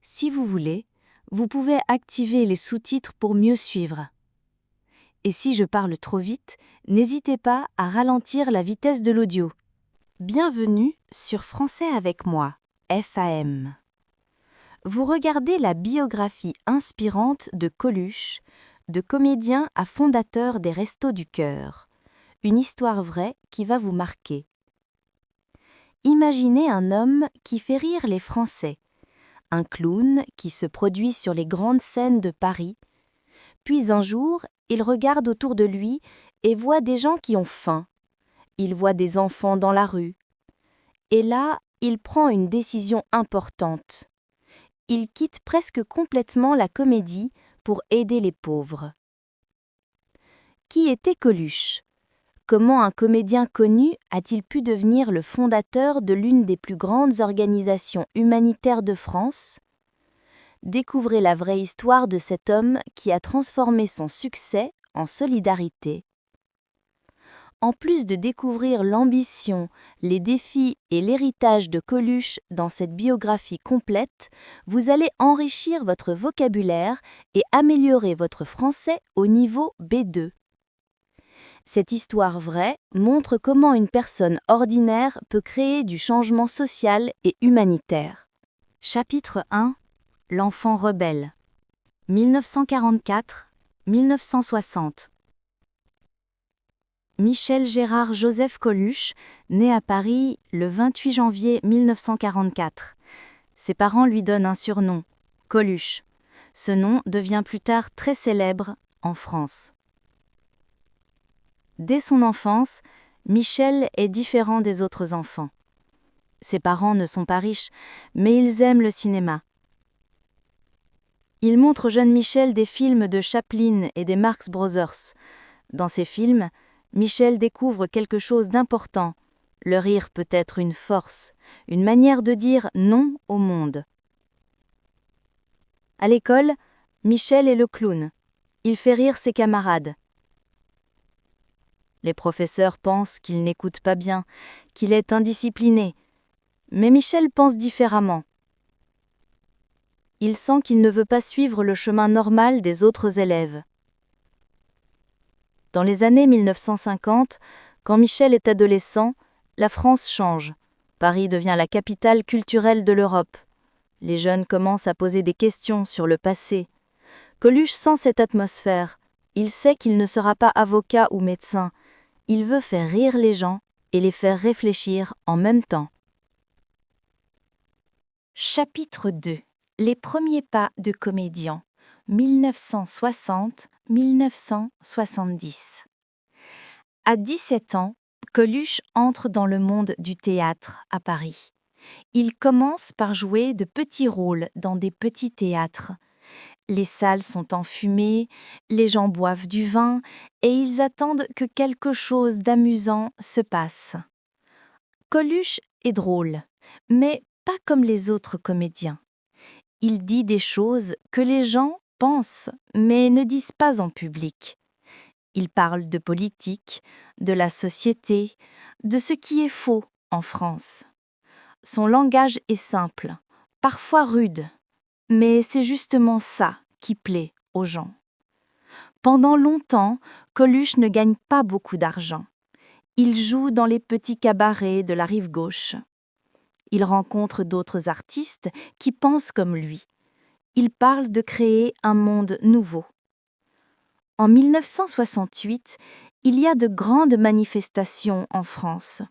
Si vous voulez, vous pouvez activer les sous-titres pour mieux suivre. Et si je parle trop vite, n'hésitez pas à ralentir la vitesse de l'audio. Bienvenue sur Français avec moi, FAM. Vous regardez la biographie inspirante de Coluche, de comédien à fondateur des Restos du Cœur. Une histoire vraie qui va vous marquer. Imaginez un homme qui fait rire les Français, un clown qui se produit sur les grandes scènes de Paris. Puis un jour, il regarde autour de lui et voit des gens qui ont faim. Il voit des enfants dans la rue. Et là, il prend une décision importante. Il quitte presque complètement la comédie pour aider les pauvres. Qui était Coluche ? Comment un comédien connu a-t-il pu devenir le fondateur de l'une des plus grandes organisations humanitaires de France ? Découvrez la vraie histoire de cet homme qui a transformé son succès en solidarité. En plus de découvrir l'ambition, les défis et l'héritage de Coluche dans cette biographie complète, vous allez enrichir votre vocabulaire et améliorer votre français au niveau B2. Cette histoire vraie montre comment une personne ordinaire peut créer du changement social et humanitaire. Chapitre 1 : L'enfant rebelle. 1944-1960. Michel Gérard Joseph Coluche, né à Paris le 28 janvier 1944. Ses parents lui donnent un surnom, Coluche. Ce nom devient plus tard très célèbre en France. Dès son enfance, Michel est différent des autres enfants. Ses parents ne sont pas riches, mais ils aiment le cinéma. Il montre au jeune Michel des films de Chaplin et des Marx Brothers. Dans ces films, Michel découvre quelque chose d'important. Le rire peut être une force, une manière de dire non au monde. À l'école, Michel est le clown. Il fait rire ses camarades. Les professeurs pensent qu'il n'écoute pas bien, qu'il est indiscipliné. Mais Michel pense différemment. Il sent qu'il ne veut pas suivre le chemin normal des autres élèves. Dans les années 1950, quand Michel est adolescent, la France change. Paris devient la capitale culturelle de l'Europe. Les jeunes commencent à poser des questions sur le passé. Coluche sent cette atmosphère. Il sait qu'il ne sera pas avocat ou médecin. Il veut faire rire les gens et les faire réfléchir en même temps. Chapitre 2. Les premiers pas de comédien. 1960-1970. À 17 ans, Coluche entre dans le monde du théâtre à Paris. Il commence par jouer de petits rôles dans des petits théâtres. Les salles sont enfumées, les gens boivent du vin et ils attendent que quelque chose d'amusant se passe. Coluche est drôle, mais pas comme les autres comédiens. Il dit des choses que les gens pensent mais ne disent pas en public. Il parle de politique, de la société, de ce qui est faux en France. Son langage est simple, parfois rude. Mais c'est justement ça qui plaît aux gens. Pendant longtemps, Coluche ne gagne pas beaucoup d'argent. Il joue dans les petits cabarets de la rive gauche. Il rencontre d'autres artistes qui pensent comme lui. Il parle de créer un monde nouveau. En 1968, il y a de grandes manifestations en France.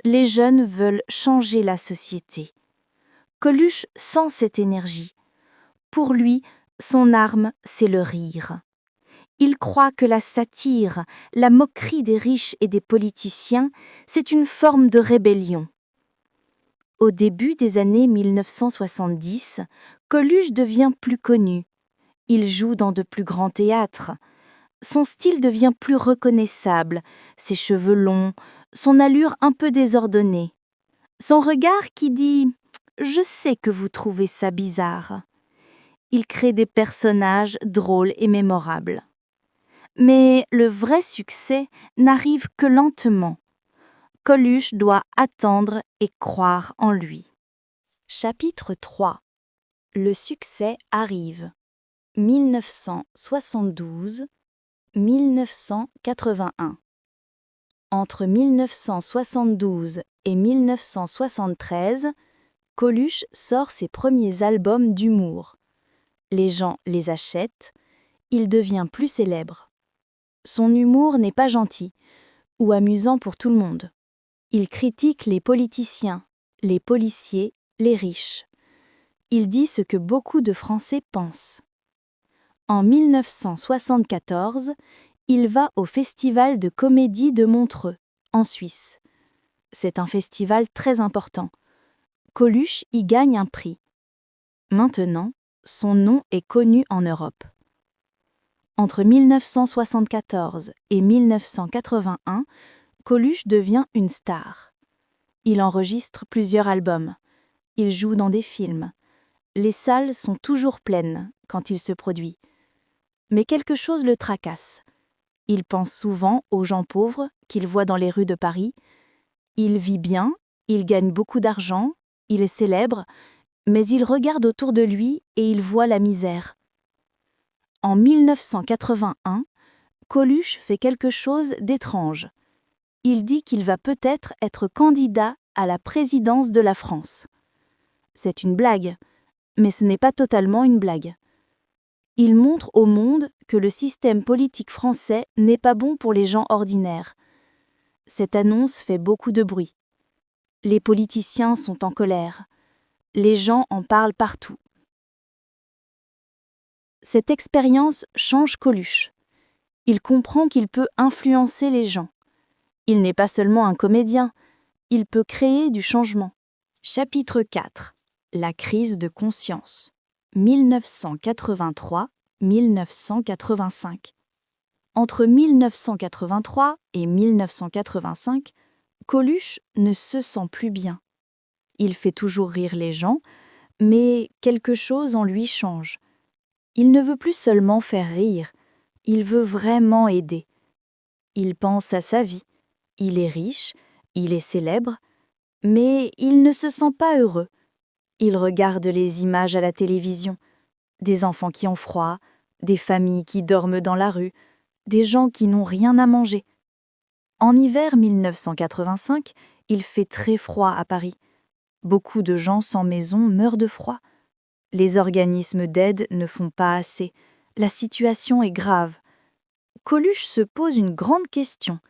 Les jeunes veulent changer la société. Coluche sent cette énergie. Pour lui, son arme, c'est le rire. Il croit que la satire, la moquerie des riches et des politiciens, c'est une forme de rébellion. Au début des années 1970, Coluche devient plus connu. Il joue dans de plus grands théâtres. Son style devient plus reconnaissable, ses cheveux longs, son allure un peu désordonnée. Son regard qui dit « Je sais que vous trouvez ça bizarre ». Il crée des personnages drôles et mémorables. Mais le vrai succès n'arrive que lentement. Coluche doit attendre et croire en lui. Chapitre 3. Le succès arrive. 1972, 1981. Entre 1972 et 1973, Coluche sort ses premiers albums d'humour. Les gens les achètent, il devient plus célèbre. Son humour n'est pas gentil ou amusant pour tout le monde. Il critique les politiciens, les policiers, les riches. Il dit ce que beaucoup de Français pensent. En 1974, il va au Festival de comédie de Montreux, en Suisse. C'est un festival très important. Coluche y gagne un prix. Maintenant, son nom est connu en Europe. Entre 1974 et 1981, Coluche devient une star. Il enregistre plusieurs albums. Il joue dans des films. Les salles sont toujours pleines quand il se produit. Mais quelque chose le tracasse. Il pense souvent aux gens pauvres qu'il voit dans les rues de Paris. Il vit bien, il gagne beaucoup d'argent, il est célèbre, mais il regarde autour de lui et il voit la misère. En 1981, Coluche fait quelque chose d'étrange. Il dit qu'il va peut-être être candidat à la présidence de la France. C'est une blague, mais ce n'est pas totalement une blague. Il montre au monde que le système politique français n'est pas bon pour les gens ordinaires. Cette annonce fait beaucoup de bruit. Les politiciens sont en colère. Les gens en parlent partout. Cette expérience change Coluche. Il comprend qu'il peut influencer les gens. Il n'est pas seulement un comédien, il peut créer du changement. Chapitre 4. La crise de conscience. 1983-1985. Entre 1983 et 1985, Coluche ne se sent plus bien. Il fait toujours rire les gens, mais quelque chose en lui change. Il ne veut plus seulement faire rire, il veut vraiment aider. Il pense à sa vie. Il est riche, il est célèbre, mais il ne se sent pas heureux. Il regarde les images à la télévision, des enfants qui ont froid, des familles qui dorment dans la rue, des gens qui n'ont rien à manger. En hiver 1985, il fait très froid à Paris. Beaucoup de gens sans maison meurent de froid. Les organismes d'aide ne font pas assez. La situation est grave. Coluche se pose une grande question.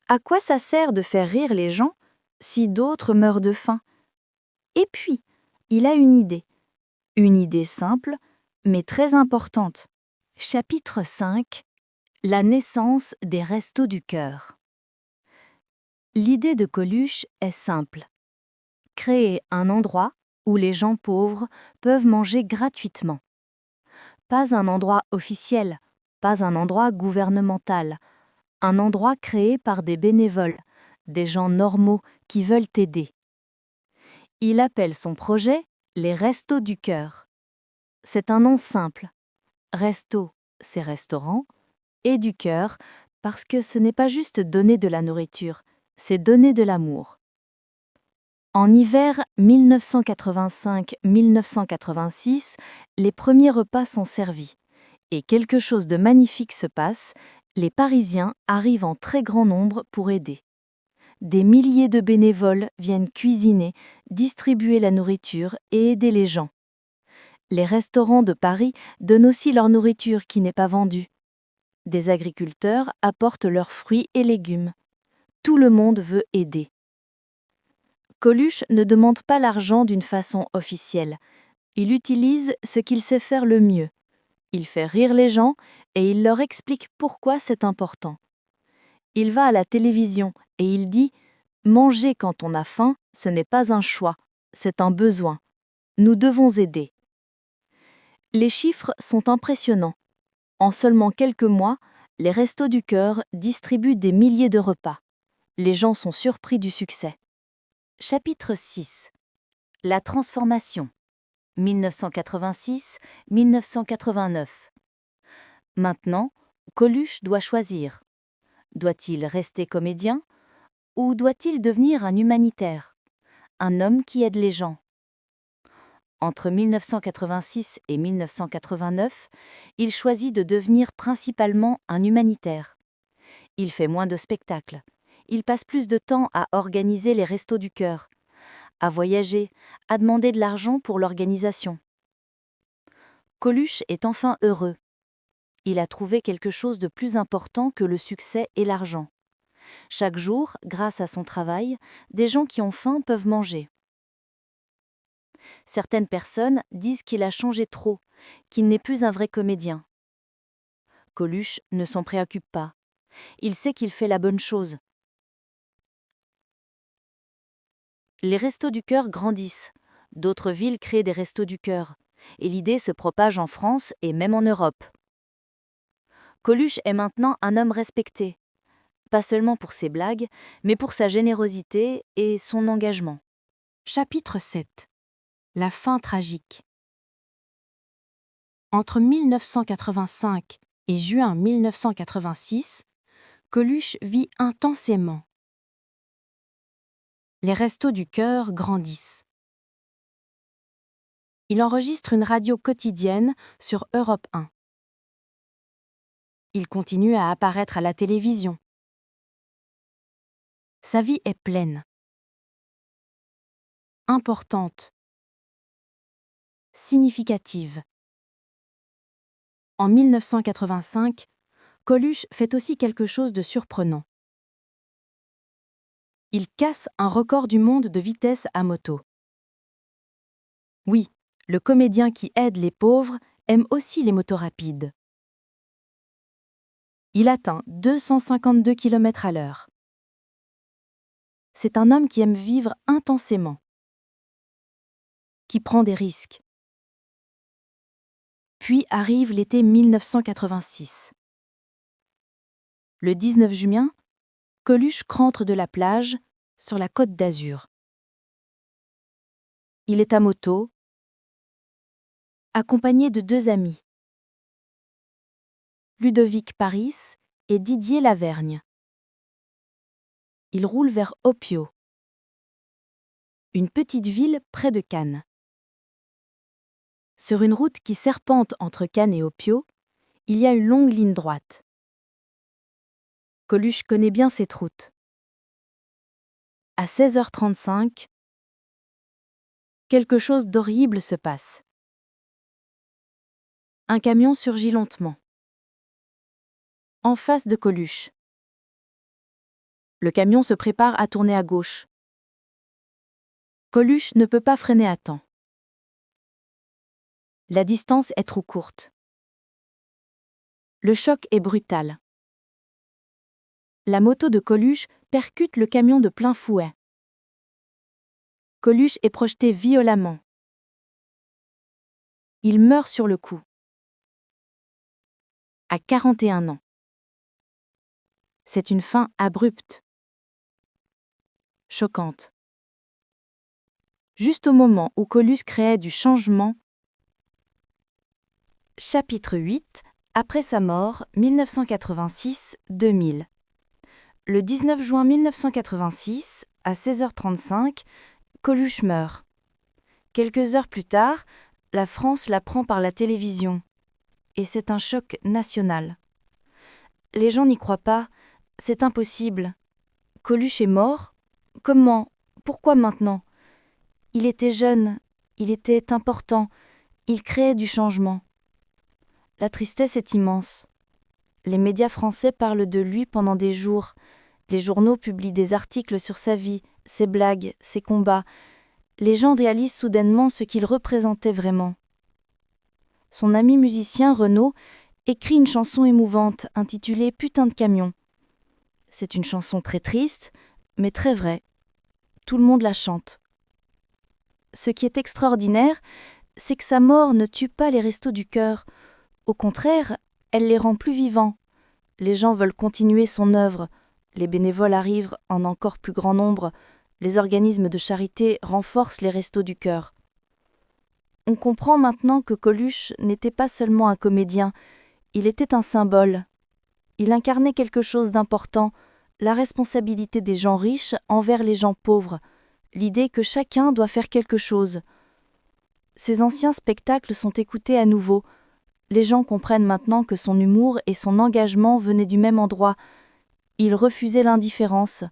À quoi ça sert de faire rire les gens si d'autres meurent de faim? Et puis, il a une idée. Une idée simple, mais très importante. Chapitre 5. La naissance des Restos du Cœur. L'idée de Coluche est simple. Créer un endroit où les gens pauvres peuvent manger gratuitement. Pas un endroit officiel, pas un endroit gouvernemental, un endroit créé par des bénévoles, des gens normaux qui veulent aider. Il appelle son projet les Restos du Cœur. C'est un nom simple. Resto, c'est restaurant, et du cœur, parce que ce n'est pas juste donner de la nourriture, c'est donner de l'amour. En hiver 1985-1986, les premiers repas sont servis, et quelque chose de magnifique se passe, les Parisiens arrivent en très grand nombre pour aider. Des milliers de bénévoles viennent cuisiner, distribuer la nourriture et aider les gens. Les restaurants de Paris donnent aussi leur nourriture qui n'est pas vendue. Des agriculteurs apportent leurs fruits et légumes. Tout le monde veut aider. Coluche ne demande pas l'argent d'une façon officielle. Il utilise ce qu'il sait faire le mieux. Il fait rire les gens et il leur explique pourquoi c'est important. Il va à la télévision et il dit « Manger quand on a faim, ce n'est pas un choix, c'est un besoin. Nous devons aider. » Les chiffres sont impressionnants. En seulement quelques mois, les Restos du Cœur distribuent des milliers de repas. Les gens sont surpris du succès. Chapitre 6. La transformation. 1986-1989. Maintenant, Coluche doit choisir. Doit-il rester comédien ou doit-il devenir un humanitaire, un homme qui aide les gens? Entre 1986 et 1989, il choisit de devenir principalement un humanitaire. Il fait moins de spectacles. Il passe plus de temps à organiser les Restos du Cœur, à voyager, à demander de l'argent pour l'organisation. Coluche est enfin heureux. Il a trouvé quelque chose de plus important que le succès et l'argent. Chaque jour, grâce à son travail, des gens qui ont faim peuvent manger. Certaines personnes disent qu'il a changé trop, qu'il n'est plus un vrai comédien. Coluche ne s'en préoccupe pas. Il sait qu'il fait la bonne chose. Les Restos du Cœur grandissent. D'autres villes créent des Restos du Cœur. Et l'idée se propage en France et même en Europe. Coluche est maintenant un homme respecté. Pas seulement pour ses blagues, mais pour sa générosité et son engagement. Chapitre 7. La fin tragique. Entre 1985 et juin 1986, Coluche vit intensément. Les Restos du Cœur grandissent. Il enregistre une radio quotidienne sur Europe 1. Il continue à apparaître à la télévision. Sa vie est pleine, importante, significative. En 1985, Coluche fait aussi quelque chose de surprenant. Il casse un record du monde de vitesse à moto. Oui, le comédien qui aide les pauvres aime aussi les motos rapides. Il atteint 252 km/h. C'est un homme qui aime vivre intensément, qui prend des risques. Puis arrive l'été 1986. Le 19 juin, Coluche rentre de la plage sur la Côte d'Azur. Il est à moto, accompagné de deux amis, Ludovic Paris et Didier Lavergne. Il roule vers Opio, une petite ville près de Cannes. Sur une route qui serpente entre Cannes et Opio, il y a une longue ligne droite. Coluche connaît bien cette route. À 16h35, quelque chose d'horrible se passe. Un camion surgit lentement, en face de Coluche. Le camion se prépare à tourner à gauche. Coluche ne peut pas freiner à temps. La distance est trop courte. Le choc est brutal. La moto de Coluche percute le camion de plein fouet. Coluche est projeté violemment. Il meurt sur le coup. À 41 ans. C'est une fin abrupte. Choquante. Juste au moment où Coluche créait du changement. Chapitre 8. Après sa mort, 1986-2000. Le 19 juin 1986, à 16h35, Coluche meurt. Quelques heures plus tard, la France l'apprend par la télévision. Et c'est un choc national. Les gens n'y croient pas, c'est impossible. Coluche est mort ? Comment ? Pourquoi maintenant ? Il était jeune, il était important, il créait du changement. La tristesse est immense. Les médias français parlent de lui pendant des jours. Les journaux publient des articles sur sa vie, ses blagues, ses combats. Les gens réalisent soudainement ce qu'il représentait vraiment. Son ami musicien, Renaud, écrit une chanson émouvante intitulée « Putain de camion ». C'est une chanson très triste, mais très vraie. Tout le monde la chante. Ce qui est extraordinaire, c'est que sa mort ne tue pas les Restos du Cœur. Au contraire, elle les rend plus vivants. Les gens veulent continuer son œuvre. Les bénévoles arrivent en encore plus grand nombre. Les organismes de charité renforcent les Restos du Cœur. On comprend maintenant que Coluche n'était pas seulement un comédien, il était un symbole. Il incarnait quelque chose d'important, la responsabilité des gens riches envers les gens pauvres, l'idée que chacun doit faire quelque chose. Ses anciens spectacles sont écoutés à nouveau. Les gens comprennent maintenant que son humour et son engagement venaient du même endroit. Il refusait l'indifférence.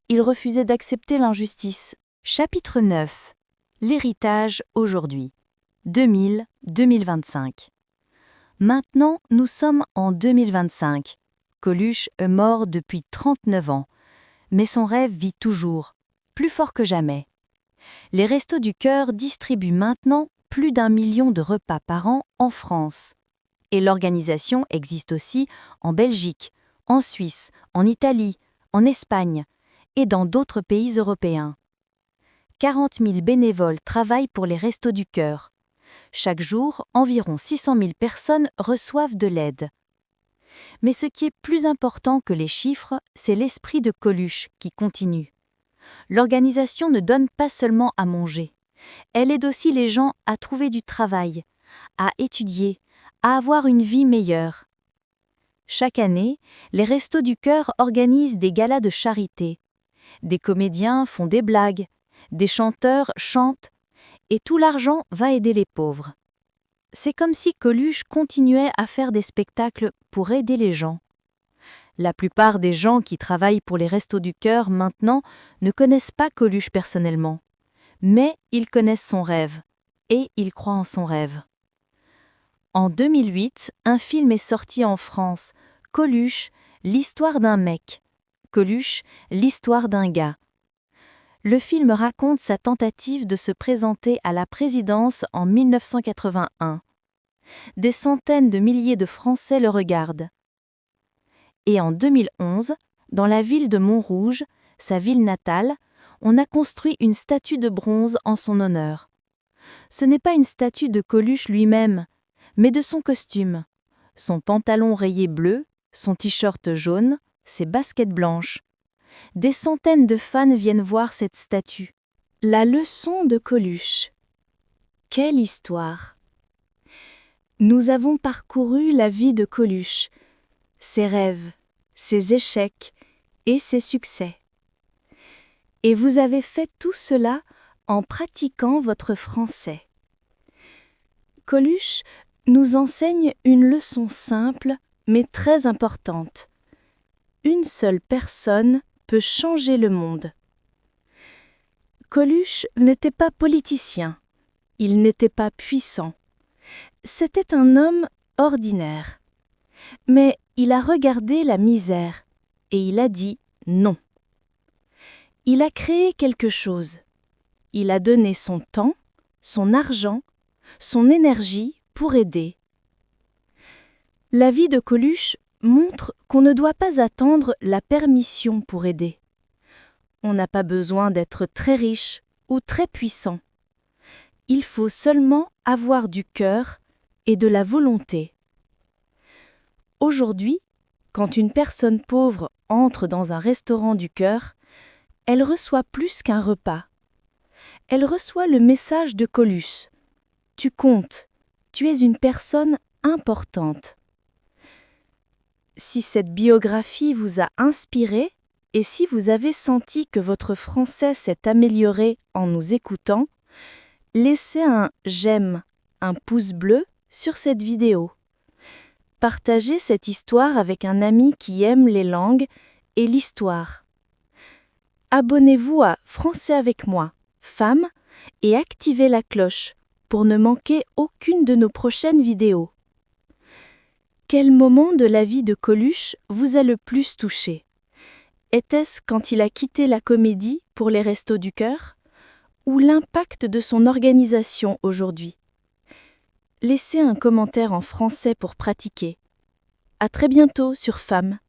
Il refusait d'accepter l'injustice. Chapitre 9. L'héritage aujourd'hui. 2000-2025. Maintenant, nous sommes en 2025. Coluche est mort depuis 39 ans, mais son rêve vit toujours, plus fort que jamais. Les Restos du Cœur distribuent maintenant plus d'1 million de repas par an en France. Et l'organisation existe aussi en Belgique, en Suisse, en Italie, en Espagne et dans d'autres pays européens. 40 000 bénévoles travaillent pour les Restos du Cœur. Chaque jour, environ 600 000 personnes reçoivent de l'aide. Mais ce qui est plus important que les chiffres, c'est l'esprit de Coluche qui continue. L'organisation ne donne pas seulement à manger. Elle aide aussi les gens à trouver du travail, à étudier, à avoir une vie meilleure. Chaque année, les Restos du Cœur organisent des galas de charité. Des comédiens font des blagues, des chanteurs chantent, et tout l'argent va aider les pauvres. C'est comme si Coluche continuait à faire des spectacles pour aider les gens. La plupart des gens qui travaillent pour les Restos du Cœur maintenant ne connaissent pas Coluche personnellement, mais ils connaissent son rêve, et ils croient en son rêve. En 2008, un film est sorti en France, Coluche, l'histoire d'un mec. Coluche, l'histoire d'un gars. Le film raconte sa tentative de se présenter à la présidence en 1981. Des centaines de milliers de Français le regardent. Et en 2011, dans la ville de Montrouge, sa ville natale, on a construit une statue de bronze en son honneur. Ce n'est pas une statue de Coluche lui-même, mais de son costume. Son pantalon rayé bleu, son t-shirt jaune, ses baskets blanches. Des centaines de fans viennent voir cette statue. La leçon de Coluche. Quelle histoire! Nous avons parcouru la vie de Coluche, ses rêves, ses échecs et ses succès. Et vous avez fait tout cela en pratiquant votre français. Coluche nous enseigne une leçon simple mais très importante. Une seule personne peut changer le monde. Coluche n'était pas politicien, il n'était pas puissant. C'était un homme ordinaire. Mais il a regardé la misère et il a dit non. Il a créé quelque chose. Il a donné son temps, son argent, son énergie pour aider. La vie de Coluche montre qu'on ne doit pas attendre la permission pour aider. On n'a pas besoin d'être très riche ou très puissant. Il faut seulement avoir du cœur et de la volonté. Aujourd'hui, quand une personne pauvre entre dans un restaurant du cœur, elle reçoit plus qu'un repas. Elle reçoit le message de Coluche. Tu comptes, tu es une personne importante. Si cette biographie vous a inspiré et si vous avez senti que votre français s'est amélioré en nous écoutant, laissez un j'aime, un pouce bleu sur cette vidéo. Partagez cette histoire avec un ami qui aime les langues et l'histoire. Abonnez-vous à Français avec moi, femme, et activez la cloche pour ne manquer aucune de nos prochaines vidéos. Quel moment de la vie de Coluche vous a le plus touché? Était-ce quand il a quitté la comédie pour les Restos du Cœur? Ou l'impact de son organisation aujourd'hui? Laissez un commentaire en français pour pratiquer. À très bientôt sur Femmes.